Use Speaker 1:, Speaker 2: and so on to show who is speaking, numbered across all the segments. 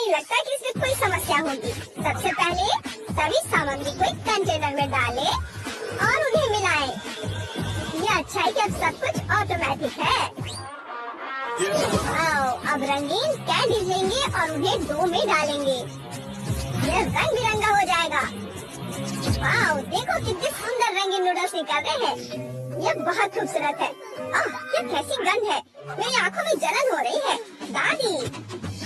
Speaker 1: नहीं लगता कि इसमें कोई समस्या होगी। सबसे पहले सभी सामग्री को एक कंटेनर में डालें और उन्हें मिलाएं। ये अच्छा है कि अब सब कुछ ऑटोमेटिक है। अब रंगीन कैंडीज लेंगे और उन्हें डो में डालेंगे। ये रंग बिरंगा हो जाएगा। वाओ, देखो कितने सुंदर रंगीन नूडल्स निकल रहे हैं। ये बहुत खूबसूरत है। ये कैसी गंध है, मेरी आंखों में जलन हो रही है। दादी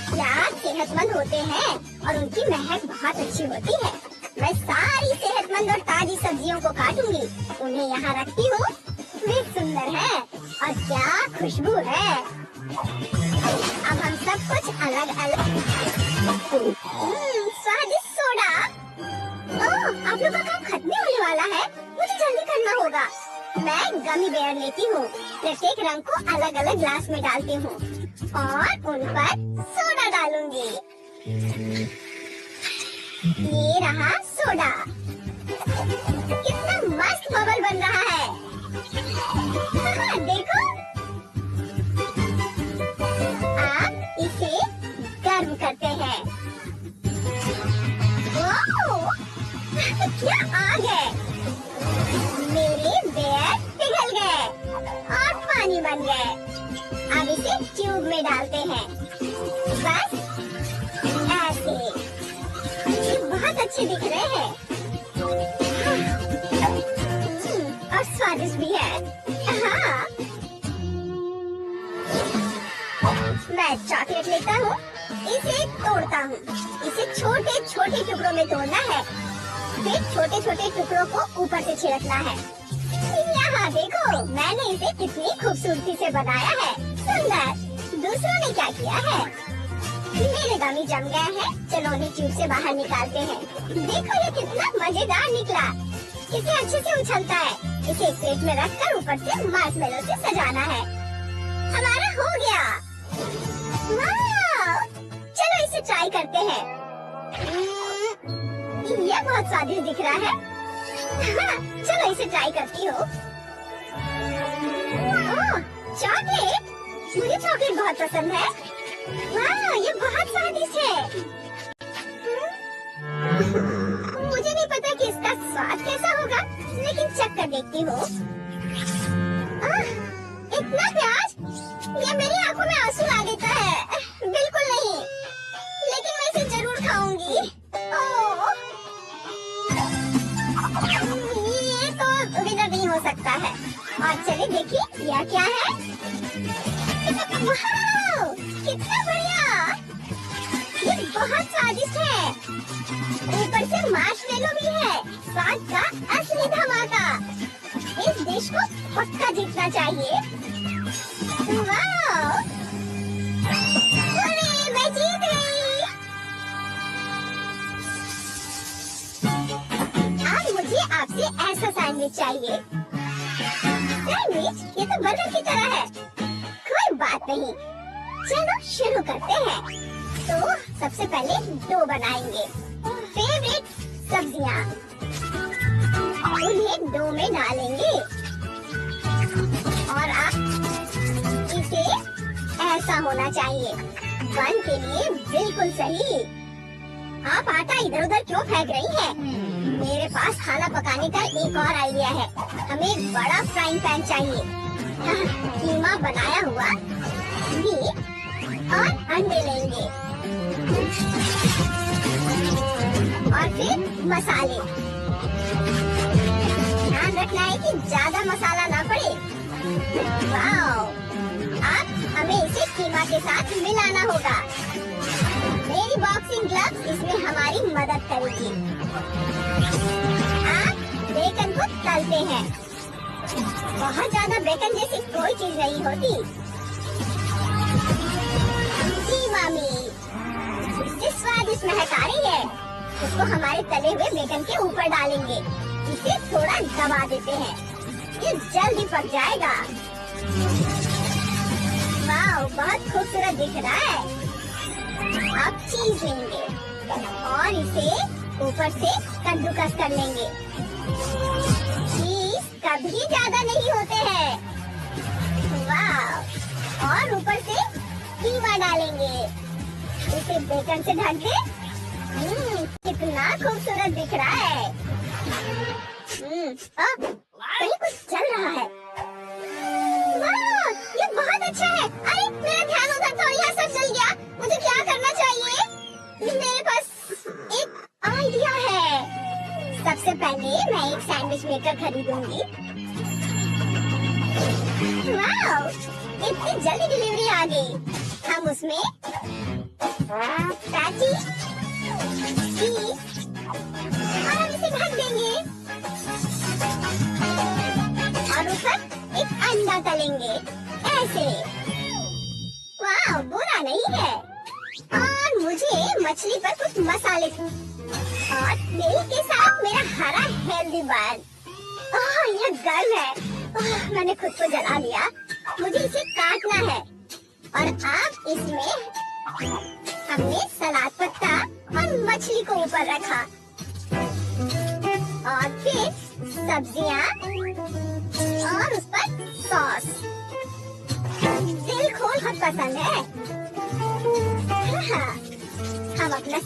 Speaker 1: प्याज सेहतमंद होते हैं और उनकी महक बहुत अच्छी होती है। मैं सारी सेहतमंद और ताजी सब्जियों को काटूंगी, उन्हें यहाँ रखती हूँ। वे सुंदर है और क्या खुशबू है। अब हम सब कुछ अलग अलग। स्वादिष्ट सोडा। ओह, आप लोगों का काम खत्म होने वाला है, मुझे जल्दी करना होगा। मैं गमी बेयर लेती हूँ, प्रत्येक रंग को अलग अलग ग्लास में डालती हूँ और उन पर सोडा डालूंगी। ये रहा सोडा। कितना मस्त बबल बन रहा है। देखो, आप इसे गर्म करते हैं। वाह, क्या आग है। मेरे बेयर पिघल गए और पानी बन गए। अब इसे ट्यूब में डालते हैं, बस ऐसे। ये बहुत अच्छे दिख रहे हैं और स्वादिष्ट भी है। हाँ, मैं चॉकलेट लेता हूँ, इसे तोड़ता हूँ। इसे छोटे छोटे टुकड़ों में तोड़ना है, फिर छोटे छोटे टुकड़ों को ऊपर से छिड़कना है। यहाँ देखो, मैंने इसे कितनी खूबसूरती से बनाया है। सुंदर। दूसरों ने क्या किया है? मेरे गमी जम गए हैं, चलो उन्हें ट्यूब से बाहर निकालते हैं। देखो ये कितना मजेदार निकला। इसे अच्छे से उछलता है। इसे एक प्लेट में रखकर ऊपर से मार्शमेलो से सजाना है। हमारा हो गया। वाह! चलो इसे ट्राई करते हैं। ये बहुत स्वादिष्ट दिख रहा है। चलो इसे ट्राई करती हूँ। चॉकलेट, मुझे चॉकलेट बहुत पसंद है। वाह, ये बहुत स्वादिष्ट है। मुझे नहीं पता कि इसका स्वाद कैसा होगा, लेकिन चख कर देखती हूँ। इतना प्याज, ये मेरी आंखों में आंसू ला देता है। बिल्कुल नहीं, लेकिन मैं इसे जरूर खाऊंगी। ये तो विनर नहीं हो सकता है। और चलिए देखिए यह क्या है। वाह, कितना बढ़िया। ये बहुत स्वादिष्ट है। ऊपर से मार्शमेलो भी है। स्वाद का असली धमाका। इस डिश को पक्का जीतना चाहिए। वाह, मैं जीत गई। आज मुझे आपसे ऐसा सैंडविच चाहिए। सैंडविच? ये तो बर्गर की तरह है। कोई बात नहीं, चलो शुरू करते हैं। तो सबसे पहले डो बनाएंगे। फेवरेट सब्जियां, उन्हें डो में डालेंगे और आप इसे ऐसा होना चाहिए। बन के लिए बिल्कुल सही। आप आटा इधर उधर क्यों फेंक रही हैं? मेरे पास खाना पकाने का एक और आइडिया है। हमें एक बड़ा फ्राइंग पैन चाहिए। कीमा बनाया हुआ घी और अंडे लेंगे और फिर मसाले। ध्यान रखना है कि ज्यादा मसाला ना पड़े। वाओ! अब हमें इसे कीमा के साथ मिलाना होगा। मेरी बॉक्सिंग ग्लव्स इसमें हमारी मदद करेगी। आप बेकन को तलते हैं। बहुत ज्यादा बेकन जैसी कोई चीज नहीं होती। कीमा मीट, इससे स्वादिष्ट महक आ रही है। उसको हमारे तले हुए बेकन के ऊपर डालेंगे। इसे थोड़ा दबा देते हैं, ये जल्दी पक जाएगा। वाह, बहुत खूबसूरत दिख रहा है। आप चीज लेंगे और इसे ऊपर से कद्दूकस कर लेंगे। चीज कभी ज्यादा नहीं होते हैं। वाह! और ऊपर से कीमा डालेंगे। इसे बेकन से ढक दे। कितना खूबसूरत दिख रहा है। कहीं कुछ चल रहा है। वाह, ये बहुत अच्छा है। अरे मेरा ध्यान उधर था, यहाँ सब जल गया। मुझे क्या करना चाहिए? मेरे पास एक आइडिया है। सबसे पहले मैं एक सैंडविच मेकर खरीदूंगी। वाह, इतनी जल्दी डिलीवरी आ गई। हम उसमें पैटी, चीज और हम इसे ढक देंगे और ऊपर एक अंडा तलेंगे ऐसे। वाह, बुरा नहीं है। और मुझे मछली पर कुछ मसाले और तेल के साथ मेरा हरा हेल्दी बन। यह गर्म है। मैंने खुद को जला लिया। मुझे इसे काटना है और आप इसमें हमने सलाद पत्ता और मछली को ऊपर रखा और फिर सब्जियां और उस पर सॉस। दिल खोल बहुत पसंद है। हम अपना